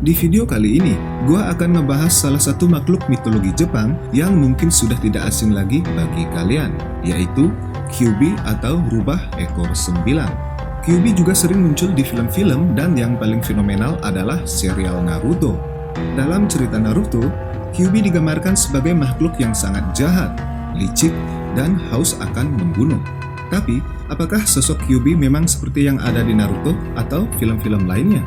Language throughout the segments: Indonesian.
Di video kali ini, gua akan ngebahas salah satu makhluk mitologi Jepang yang mungkin sudah tidak asing lagi bagi kalian, yaitu Kyuubi atau rubah ekor 9. Kyuubi juga sering muncul di film-film dan yang paling fenomenal adalah serial Naruto. Dalam cerita Naruto, Kyuubi digambarkan sebagai makhluk yang sangat jahat, licik, dan haus akan membunuh. Tapi, apakah sosok Kyuubi memang seperti yang ada di Naruto atau film-film lainnya?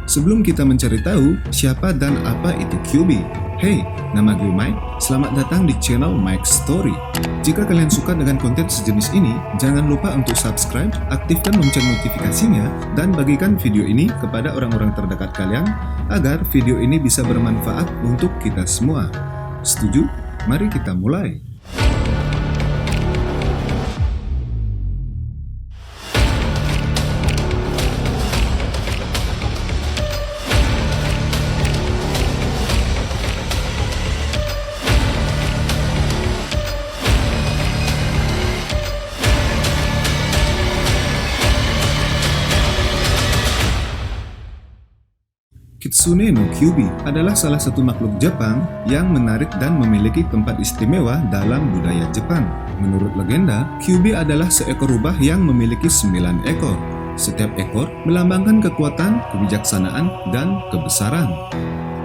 Sebelum kita mencari tahu siapa dan apa itu Kyuubi, hey, nama gue Mike, selamat datang di channel Mike Story. Jika kalian suka dengan konten sejenis ini, jangan lupa untuk subscribe, aktifkan lonceng notifikasinya, dan bagikan video ini kepada orang-orang terdekat kalian agar video ini bisa bermanfaat untuk kita semua. Setuju? Mari kita mulai. Kitsune no Kyuubi adalah salah satu makhluk Jepang yang menarik dan memiliki tempat istimewa dalam budaya Jepang. Menurut legenda, Kyuubi adalah seekor rubah yang memiliki 9 ekor. Setiap ekor melambangkan kekuatan, kebijaksanaan, dan kebesaran.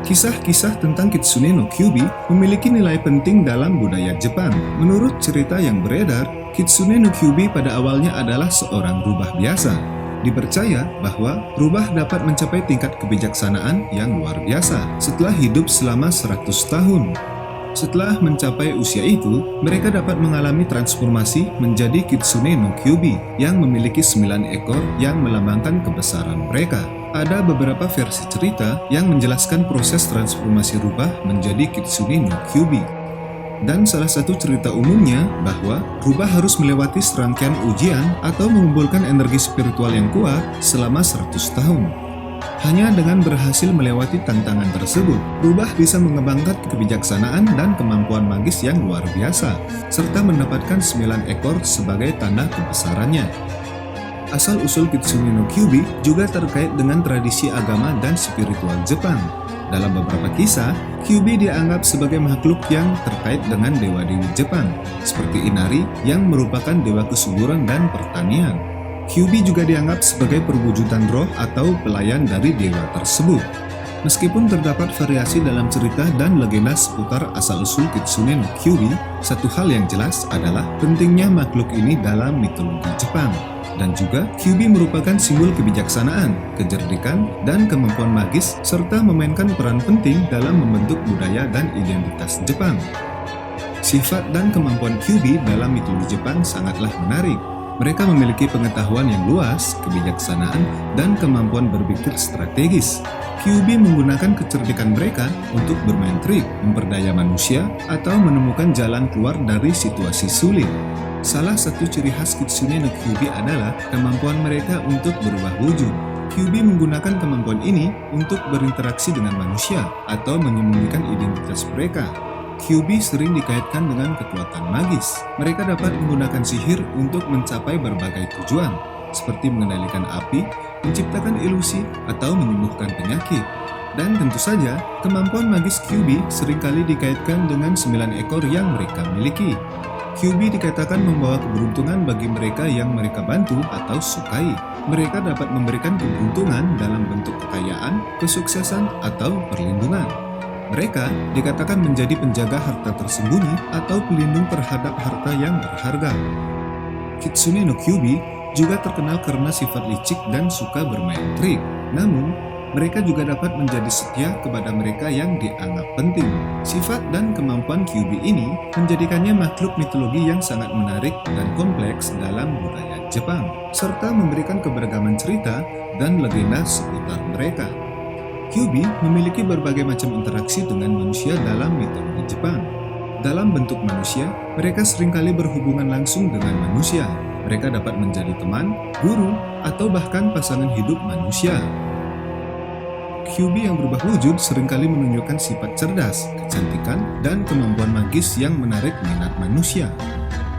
Kisah-kisah tentang Kitsune no Kyuubi memiliki nilai penting dalam budaya Jepang. Menurut cerita yang beredar, Kitsune no Kyuubi pada awalnya adalah seorang rubah biasa. Dipercaya bahwa rubah dapat mencapai tingkat kebijaksanaan yang luar biasa setelah hidup selama 100 tahun. Setelah mencapai usia itu, mereka dapat mengalami transformasi menjadi Kitsune no Kyuubi yang memiliki 9 ekor yang melambangkan kebesaran mereka. Ada beberapa versi cerita yang menjelaskan proses transformasi rubah menjadi Kitsune no Kyuubi. Dan salah satu cerita umumnya bahwa rubah harus melewati serangkaian ujian atau mengumpulkan energi spiritual yang kuat selama 100 tahun. Hanya dengan berhasil melewati tantangan tersebut, rubah bisa mengembangkan kebijaksanaan dan kemampuan magis yang luar biasa, serta mendapatkan 9 ekor sebagai tanda kebesarannya. Asal-usul Kitsune no Kyuubi juga terkait dengan tradisi agama dan spiritual Jepang. Dalam beberapa kisah, Kyuubi dianggap sebagai makhluk yang terkait dengan dewa-dewi Jepang, seperti Inari yang merupakan dewa kesuburan dan pertanian. Kyuubi juga dianggap sebagai perwujudan roh atau pelayan dari dewa tersebut. Meskipun terdapat variasi dalam cerita dan legenda seputar asal-usul Kitsune no Kyuubi, satu hal yang jelas adalah pentingnya makhluk ini dalam mitologi Jepang. Dan juga, Kyuubi merupakan simbol kebijaksanaan, kecerdikan, dan kemampuan magis, serta memainkan peran penting dalam membentuk budaya dan identitas Jepang. Sifat dan kemampuan Kyuubi dalam mitologi Jepang sangatlah menarik. Mereka memiliki pengetahuan yang luas, kebijaksanaan, dan kemampuan berpikir strategis. Kyuubi menggunakan kecerdikan mereka untuk bermain trik, memperdaya manusia, atau menemukan jalan keluar dari situasi sulit. Salah satu ciri khas Kitsune no Kyuubi adalah kemampuan mereka untuk berubah wujud. Kyuubi menggunakan kemampuan ini untuk berinteraksi dengan manusia atau menyembunyikan identitas mereka. Kyuubi sering dikaitkan dengan kekuatan magis. Mereka dapat menggunakan sihir untuk mencapai berbagai tujuan, seperti mengendalikan api, menciptakan ilusi, atau menyembuhkan penyakit. Dan tentu saja, kemampuan magis Kyuubi seringkali dikaitkan dengan 9 ekor yang mereka miliki. Kyuubi dikatakan membawa keberuntungan bagi mereka yang mereka bantu atau sukai. Mereka dapat memberikan keberuntungan dalam bentuk kekayaan, kesuksesan, atau perlindungan. Mereka dikatakan menjadi penjaga harta tersembunyi atau pelindung terhadap harta yang berharga. Kitsune no Kyuubi juga terkenal karena sifat licik dan suka bermain trik. Namun, mereka juga dapat menjadi setia kepada mereka yang dianggap penting. Sifat dan kemampuan Kyuubi ini menjadikannya makhluk mitologi yang sangat menarik dan kompleks dalam budaya Jepang, serta memberikan keberagaman cerita dan legenda seputar mereka. Kyuubi memiliki berbagai macam interaksi dengan manusia dalam mitologi Jepang. Dalam bentuk manusia, mereka seringkali berhubungan langsung dengan manusia. Mereka dapat menjadi teman, guru, atau bahkan pasangan hidup manusia. Kyuubi yang berubah wujud seringkali menunjukkan sifat cerdas, kecantikan, dan kemampuan magis yang menarik minat manusia.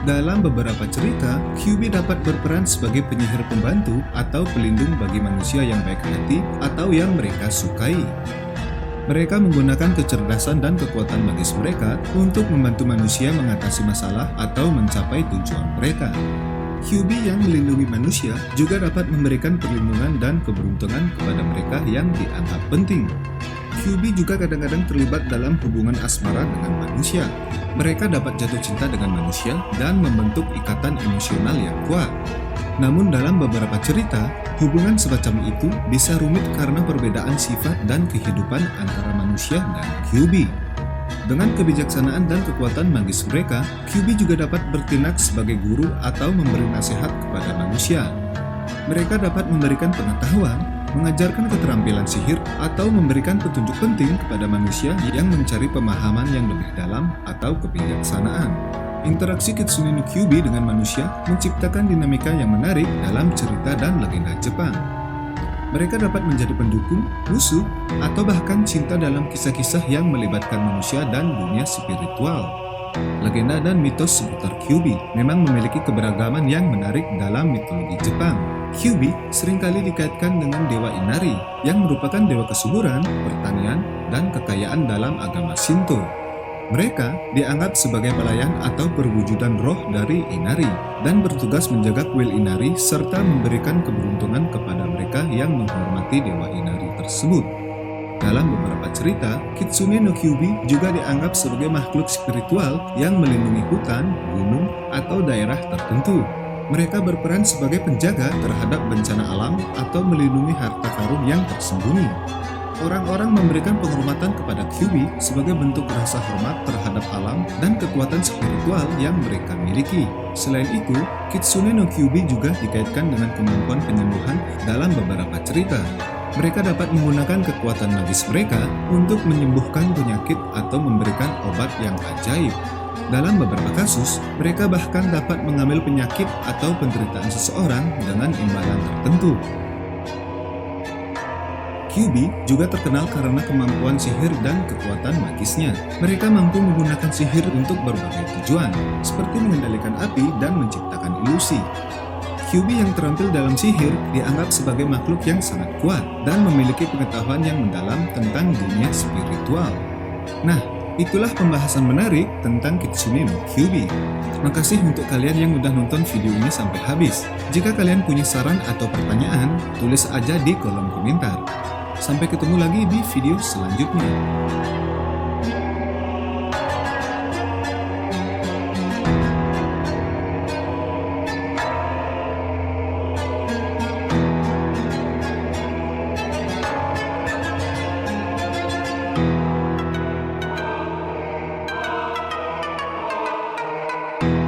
Dalam beberapa cerita, QB dapat berperan sebagai penyihir pembantu atau pelindung bagi manusia yang baik hati atau yang mereka sukai. Mereka menggunakan kecerdasan dan kekuatan magis mereka untuk membantu manusia mengatasi masalah atau mencapai tujuan mereka. QB yang melindungi manusia juga dapat memberikan perlindungan dan keberuntungan kepada mereka yang dianggap penting. QB juga kadang-kadang terlibat dalam hubungan asmara dengan manusia. Mereka dapat jatuh cinta dengan manusia dan membentuk ikatan emosional yang kuat. Namun dalam beberapa cerita, hubungan semacam itu bisa rumit karena perbedaan sifat dan kehidupan antara manusia dan QB. Dengan kebijaksanaan dan kekuatan magis mereka, QB juga dapat bertindak sebagai guru atau memberi nasihat kepada manusia. Mereka dapat memberikan pengetahuan, mengajarkan keterampilan sihir, atau memberikan petunjuk penting kepada manusia yang mencari pemahaman yang lebih dalam atau kebijaksanaan. Interaksi Kitsune no QB dengan manusia menciptakan dinamika yang menarik dalam cerita dan legenda Jepang. Mereka dapat menjadi pendukung, musuh, atau bahkan cinta dalam kisah-kisah yang melibatkan manusia dan dunia spiritual. Legenda dan mitos seputar QB memang memiliki keberagaman yang menarik dalam mitologi Jepang. QB seringkali dikaitkan dengan Dewa Inari, yang merupakan dewa kesuburan, pertanian, dan kekayaan dalam agama Shinto. Mereka dianggap sebagai pelayan atau perwujudan roh dari Inari dan bertugas menjaga kuil Inari serta memberikan keberuntungan kepada mereka yang menghormati Dewa Inari tersebut. Dalam beberapa cerita, Kitsune no QB juga dianggap sebagai makhluk spiritual yang melindungi hutan, gunung, atau daerah tertentu. Mereka berperan sebagai penjaga terhadap bencana alam atau melindungi harta karun yang tersembunyi. Orang-orang memberikan penghormatan kepada QB sebagai bentuk rasa hormat terhadap alam dan kekuatan spiritual yang mereka miliki. Selain itu, Kitsune no QB juga dikaitkan dengan kemampuan penyembuhan dalam beberapa cerita. Mereka dapat menggunakan kekuatan magis mereka untuk menyembuhkan penyakit atau memberikan obat yang ajaib. Dalam beberapa kasus, mereka bahkan dapat mengambil penyakit atau penderitaan seseorang dengan imbalan tertentu. QB juga terkenal karena kemampuan sihir dan kekuatan magisnya. Mereka mampu menggunakan sihir untuk berbagai tujuan, seperti mengendalikan api dan menciptakan ilusi. QB yang terampil dalam sihir dianggap sebagai makhluk yang sangat kuat dan memiliki pengetahuan yang mendalam tentang dunia spiritual. Nah, itulah pembahasan menarik tentang Kitsune no QB. Makasih untuk kalian yang udah nonton video ini sampai habis. Jika kalian punya saran atau pertanyaan, tulis aja di kolom komentar. Sampai ketemu lagi di video selanjutnya.